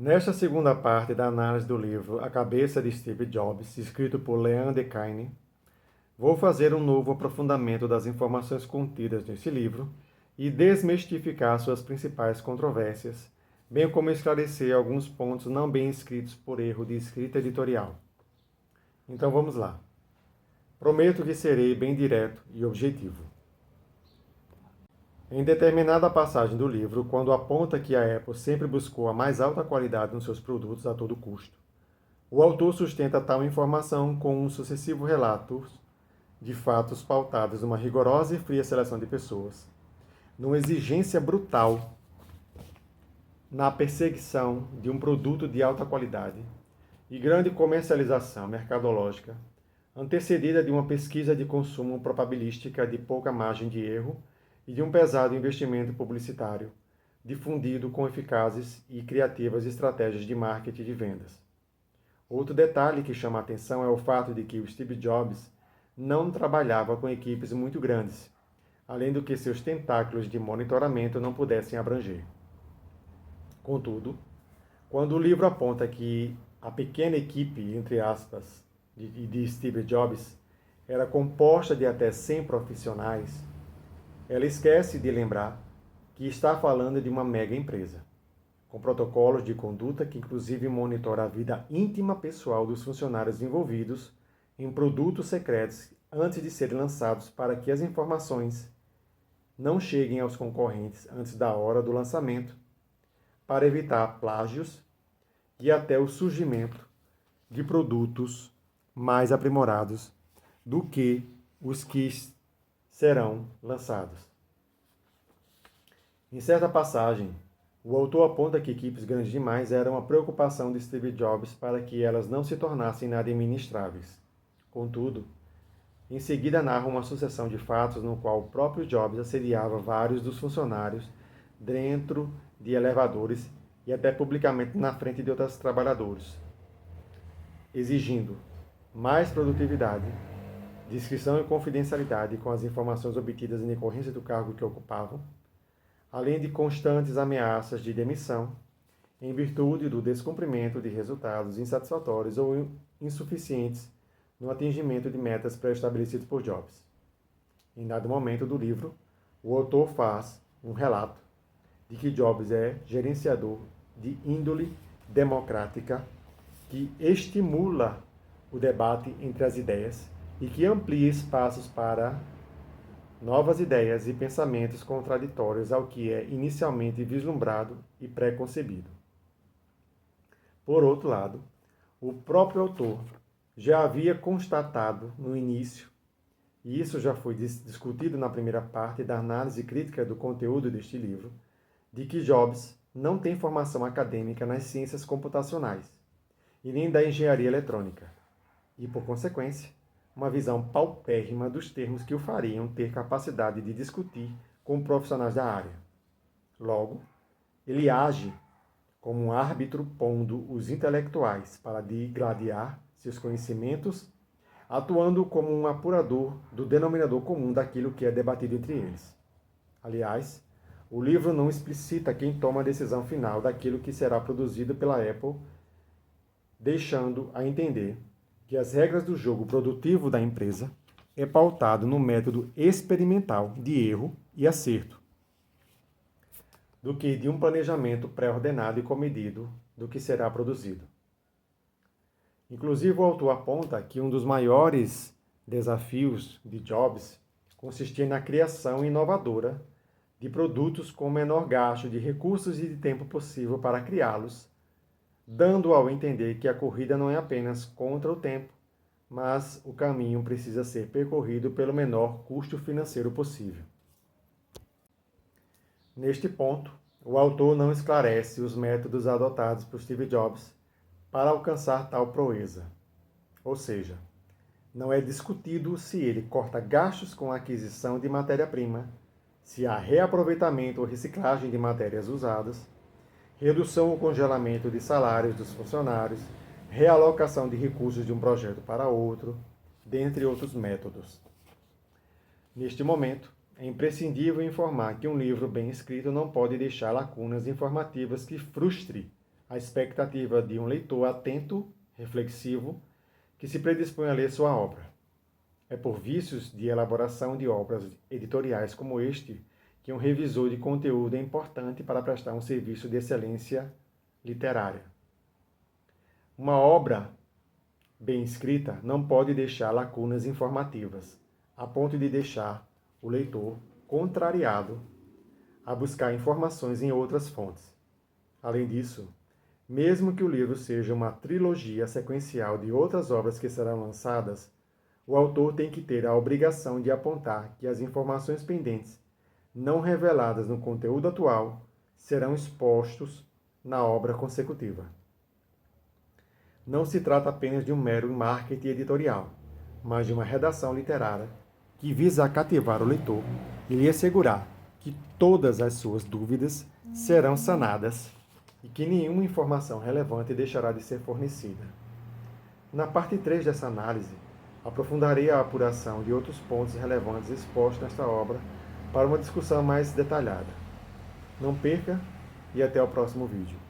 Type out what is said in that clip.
Nesta segunda parte da análise do livro A Cabeça de Steve Jobs, escrito por Leanne Decaine, vou fazer um novo aprofundamento das informações contidas neste livro e desmistificar suas principais controvérsias, bem como esclarecer alguns pontos não bem escritos por erro de escrita editorial. Então vamos lá. Prometo que serei bem direto e objetivo. Em determinada passagem do livro, quando aponta que a Apple sempre buscou a mais alta qualidade nos seus produtos a todo custo, o autor sustenta tal informação com um sucessivo relato de fatos pautados numa rigorosa e fria seleção de pessoas, numa exigência brutal na perseguição de um produto de alta qualidade e grande comercialização mercadológica, antecedida de uma pesquisa de consumo probabilística de pouca margem de erro e de um pesado investimento publicitário, difundido com eficazes e criativas estratégias de marketing e de vendas. Outro detalhe que chama a atenção é o fato de que o Steve Jobs não trabalhava com equipes muito grandes, além do que seus tentáculos de monitoramento não pudessem abranger. Contudo, quando o livro aponta que a pequena equipe, entre aspas, de Steve Jobs era composta de até 100 profissionais, ela esquece de lembrar que está falando de uma mega empresa, com protocolos de conduta que inclusive monitora a vida íntima pessoal dos funcionários envolvidos em produtos secretos antes de serem lançados para que as informações não cheguem aos concorrentes antes da hora do lançamento, para evitar plágios e até o surgimento de produtos mais aprimorados do que os que serão lançados. Em certa passagem, o autor aponta que equipes grandes demais eram uma preocupação de Steve Jobs para que elas não se tornassem inadministráveis. Contudo, em seguida narra uma sucessão de fatos no qual o próprio Jobs assediava vários dos funcionários dentro de elevadores e até publicamente na frente de outros trabalhadores, exigindo mais produtividade, discrição e confidencialidade com as informações obtidas em decorrência do cargo que ocupavam, além de constantes ameaças de demissão, em virtude do descumprimento de resultados insatisfatórios ou insuficientes no atingimento de metas pré-estabelecidas por Jobs. Em dado momento do livro, o autor faz um relato de que Jobs é gerenciador de índole democrática que estimula o debate entre as ideias e que amplia espaços para novas ideias e pensamentos contraditórios ao que é inicialmente vislumbrado e pré-concebido. Por outro lado, o próprio autor já havia constatado no início, e isso já foi discutido na primeira parte da análise crítica do conteúdo deste livro, de que Jobs não tem formação acadêmica nas ciências computacionais e nem da engenharia eletrônica, e, por consequência, uma visão paupérrima dos termos que o fariam ter capacidade de discutir com profissionais da área. Logo, ele age como um árbitro pondo os intelectuais para digladiar seus conhecimentos, atuando como um apurador do denominador comum daquilo que é debatido entre eles. Aliás, o livro não explicita quem toma a decisão final daquilo que será produzido pela Apple, deixando a entender que as regras do jogo produtivo da empresa é pautado no método experimental de erro e acerto, do que de um planejamento pré-ordenado e comedido do que será produzido. Inclusive, o autor aponta que um dos maiores desafios de Jobs consistia na criação inovadora de produtos com o menor gasto de recursos e de tempo possível para criá-los, dando ao entender que a corrida não é apenas contra o tempo, mas o caminho precisa ser percorrido pelo menor custo financeiro possível. Neste ponto, o autor não esclarece os métodos adotados por Steve Jobs para alcançar tal proeza. Ou seja, não é discutido se ele corta gastos com a aquisição de matéria-prima, se há reaproveitamento ou reciclagem de matérias usadas, redução ou congelamento de salários dos funcionários, realocação de recursos de um projeto para outro, dentre outros métodos. Neste momento, é imprescindível informar que um livro bem escrito não pode deixar lacunas informativas que frustre a expectativa de um leitor atento, reflexivo, que se predispõe a ler sua obra. É por vícios de elaboração de obras editoriais como este que um revisor de conteúdo é importante para prestar um serviço de excelência literária. Uma obra bem escrita não pode deixar lacunas informativas, a ponto de deixar o leitor contrariado a buscar informações em outras fontes. Além disso, mesmo que o livro seja uma trilogia sequencial de outras obras que serão lançadas, o autor tem que ter a obrigação de apontar que as informações pendentes, não reveladas no conteúdo atual, serão expostos na obra consecutiva. Não se trata apenas de um mero marketing editorial, mas de uma redação literária que visa cativar o leitor e lhe assegurar que todas as suas dúvidas serão sanadas e que nenhuma informação relevante deixará de ser fornecida. Na parte 3 dessa análise, aprofundarei a apuração de outros pontos relevantes expostos nesta obra para uma discussão mais detalhada. Não perca e até o próximo vídeo.